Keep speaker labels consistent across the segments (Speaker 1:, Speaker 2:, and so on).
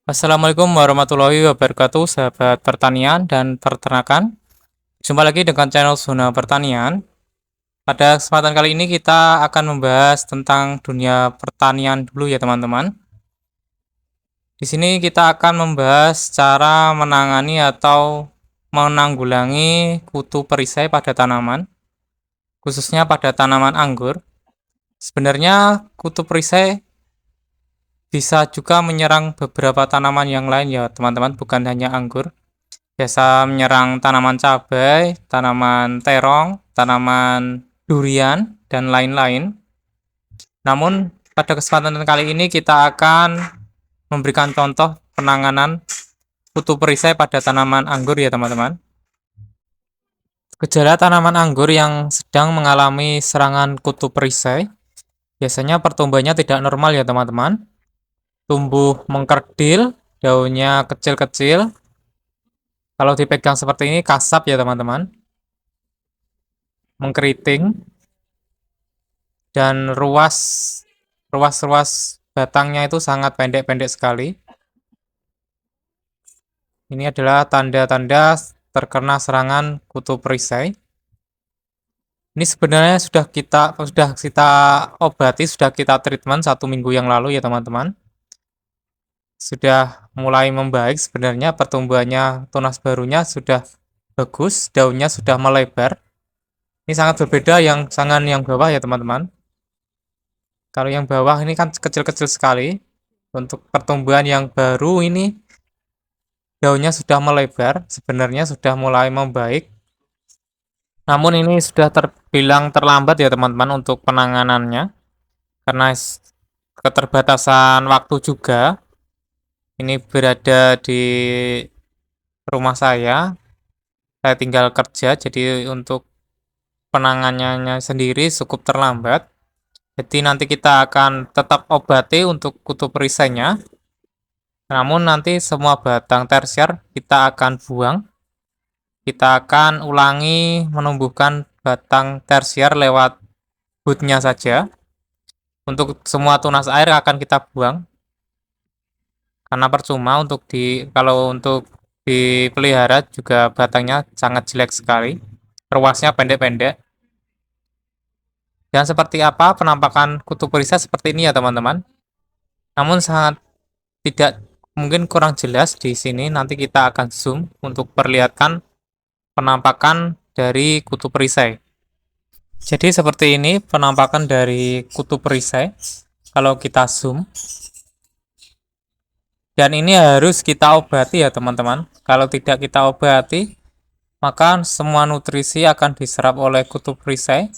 Speaker 1: Assalamualaikum warahmatullahi wabarakatuh, sahabat pertanian dan peternakan. Jumpa lagi dengan channel Zona Pertanian. Pada kesempatan kali ini kita akan membahas tentang dunia pertanian dulu ya teman-teman. Di sini kita akan membahas cara menangani atau menanggulangi kutu perisai pada tanaman, khususnya pada tanaman anggur. Sebenarnya kutu perisai bisa juga menyerang beberapa tanaman yang lain ya teman-teman, bukan hanya anggur. Biasa menyerang tanaman cabai, tanaman terong, tanaman durian, dan lain-lain. Namun, pada kesempatan kali ini kita akan memberikan contoh penanganan kutu perisai pada tanaman anggur ya teman-teman. Gejala tanaman anggur yang sedang mengalami serangan kutu perisai, biasanya pertumbuhannya tidak normal ya teman-teman. Tumbuh mengkerdil, daunnya kecil-kecil. Kalau dipegang seperti ini kasap ya teman-teman. Mengkeriting dan ruas batangnya itu sangat pendek-pendek sekali. Ini adalah tanda-tanda terkena serangan kutu perisai. Ini sebenarnya sudah kita obati, sudah kita treatment 1 minggu yang lalu ya teman-teman. Sudah mulai membaik sebenarnya, pertumbuhannya, tunas barunya sudah bagus, daunnya sudah melebar. Ini sangat berbeda yang bawah ya teman-teman. Kalau yang bawah ini kan kecil-kecil sekali. Untuk pertumbuhan yang baru ini daunnya sudah melebar, sebenarnya sudah mulai membaik. Namun ini sudah terbilang terlambat ya teman-teman untuk penanganannya. Karena keterbatasan waktu juga. Ini berada di rumah saya. Saya tinggal kerja, jadi untuk penanganannya sendiri cukup terlambat. Jadi nanti kita akan tetap obati untuk kutu perisainya. Namun nanti semua batang tersier kita akan buang. Kita akan ulangi menumbuhkan batang tersier lewat bootnya saja. Untuk semua tunas air akan kita buang. Karena percuma kalau untuk dipelihara juga batangnya sangat jelek sekali. Ruasnya pendek-pendek. Dan seperti apa penampakan kutu perisai seperti ini ya teman-teman. Namun sangat tidak mungkin kurang jelas di sini. Nanti kita akan zoom untuk perlihatkan penampakan dari kutu perisai. Jadi seperti ini penampakan dari kutu perisai. Kalau kita zoom. Dan ini harus kita obati ya teman-teman. Kalau tidak kita obati, maka semua nutrisi akan diserap oleh kutu perisai,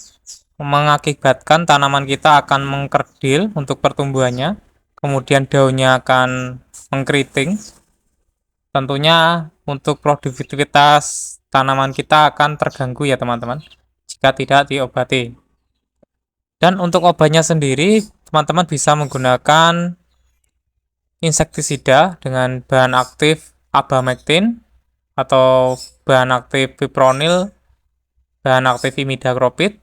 Speaker 1: mengakibatkan tanaman kita akan mengkerdil untuk pertumbuhannya, kemudian daunnya akan mengkeriting. Tentunya untuk produktivitas tanaman kita akan terganggu ya teman-teman, jika tidak diobati. Dan untuk obatnya sendiri, teman-teman bisa menggunakan insektisida dengan bahan aktif abamectin atau bahan aktif fipronil, bahan aktif imidacloprid,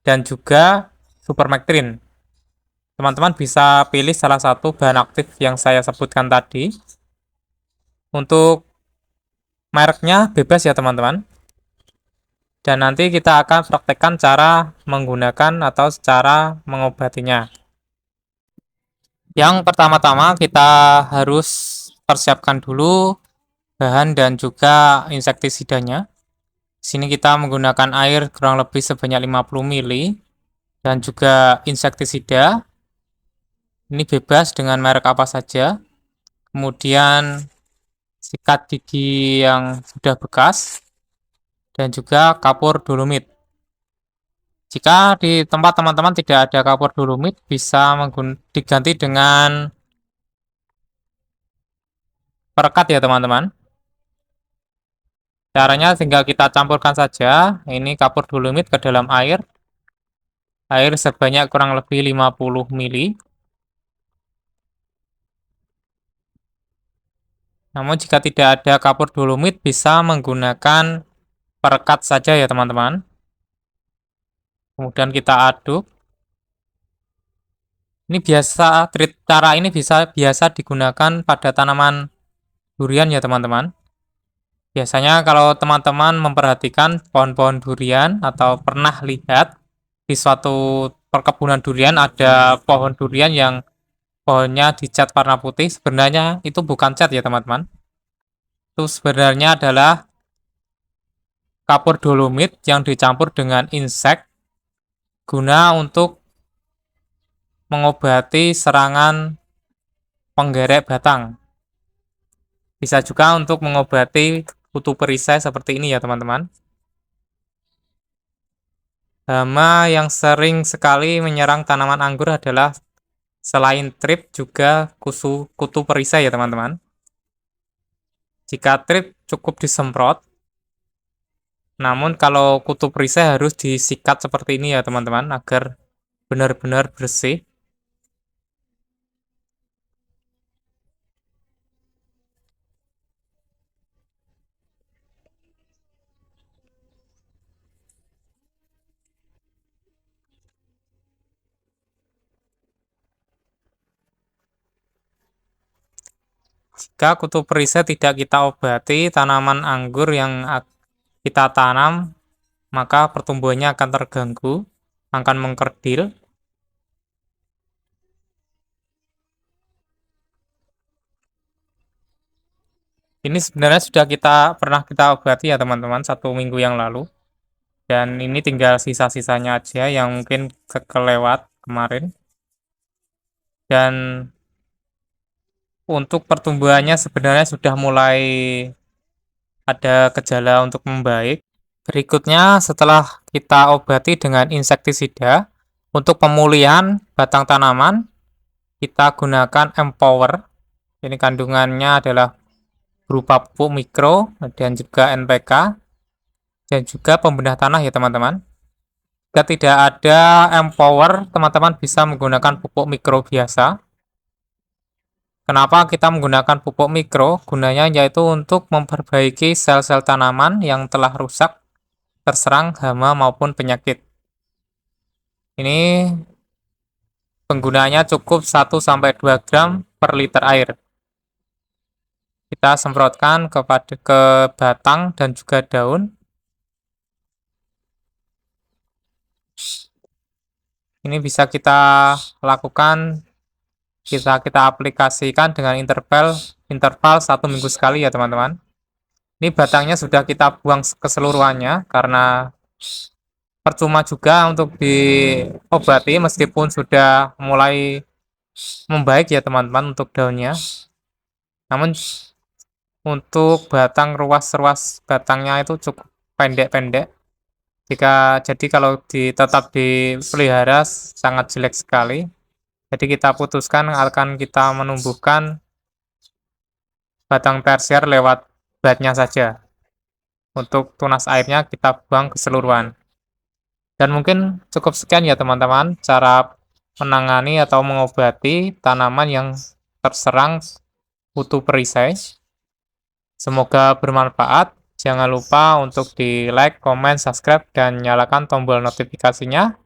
Speaker 1: dan juga supermectin. Teman-teman bisa pilih salah satu bahan aktif yang saya sebutkan tadi. Untuk mereknya bebas ya teman-teman. Dan nanti kita akan praktekkan cara menggunakan atau cara mengobatinya. Yang pertama-tama kita harus persiapkan dulu bahan dan juga insektisidanya. Di sini kita menggunakan air kurang lebih sebanyak 50 ml dan juga insektisida. Ini bebas dengan merek apa saja. Kemudian sikat gigi yang sudah bekas dan juga kapur dolomit. Jika di tempat teman-teman tidak ada kapur dolomit, bisa diganti dengan perekat ya teman-teman. Caranya tinggal kita campurkan saja ini kapur dolomit ke dalam air sebanyak kurang lebih 50 ml. Namun jika tidak ada kapur dolomit, bisa menggunakan perekat saja ya teman-teman. Kemudian kita aduk. Cara ini biasa digunakan pada tanaman durian ya teman-teman. Biasanya kalau teman-teman memperhatikan pohon-pohon durian atau pernah lihat di suatu perkebunan durian ada pohon durian yang pohonnya dicat warna putih, sebenarnya itu bukan cat ya teman-teman. Itu sebenarnya adalah kapur dolomit yang dicampur dengan insek guna untuk mengobati serangan penggerek batang. Bisa juga untuk mengobati kutu perisai seperti ini ya teman-teman. Hama yang sering sekali menyerang tanaman anggur adalah selain trip juga kutu perisai ya teman-teman. Jika trip cukup disemprot, namun kalau kutu perisai harus disikat seperti ini ya teman-teman agar benar-benar bersih. Jika kutu perisai tidak kita obati, tanaman anggur yang kita tanam, maka pertumbuhannya akan terganggu, akan mengkerdil. Ini sebenarnya sudah pernah kita obati ya teman-teman 1 minggu yang lalu. Dan ini tinggal sisa-sisanya aja yang mungkin kelewat kemarin. Dan untuk pertumbuhannya sebenarnya sudah mulai ada gejala untuk membaik. Berikutnya setelah kita obati dengan insektisida, untuk pemulihan batang tanaman, kita gunakan Empower. Ini kandungannya adalah berupa pupuk mikro dan juga NPK dan juga pembedah tanah ya teman-teman. Jika tidak ada Empower, teman-teman bisa menggunakan pupuk mikro biasa. Kenapa kita menggunakan pupuk mikro? Gunanya yaitu untuk memperbaiki sel-sel tanaman yang telah rusak terserang hama maupun penyakit. Ini penggunaannya cukup 1-2 gram per liter air. Kita semprotkan ke batang dan juga daun. Ini bisa kita lakukan, kita aplikasikan dengan interval 1 minggu sekali ya teman-teman. Ini batangnya sudah kita buang keseluruhannya karena percuma juga untuk diobati meskipun sudah mulai membaik ya teman-teman untuk daunnya. Namun untuk batang, ruas-ruas batangnya itu cukup pendek-pendek. Jadi kalau tetap dipelihara sangat jelek sekali. Jadi kita putuskan akan kita menumbuhkan batang tersier lewat batnya saja. Untuk tunas airnya kita buang keseluruhan. Dan mungkin cukup sekian ya teman-teman cara menangani atau mengobati tanaman yang terserang kutu perisai. Semoga bermanfaat. Jangan lupa untuk di like, komen, subscribe, dan nyalakan tombol notifikasinya.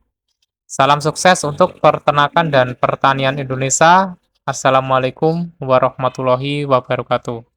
Speaker 1: Salam sukses untuk peternakan dan pertanian Indonesia. Assalamualaikum warahmatullahi wabarakatuh.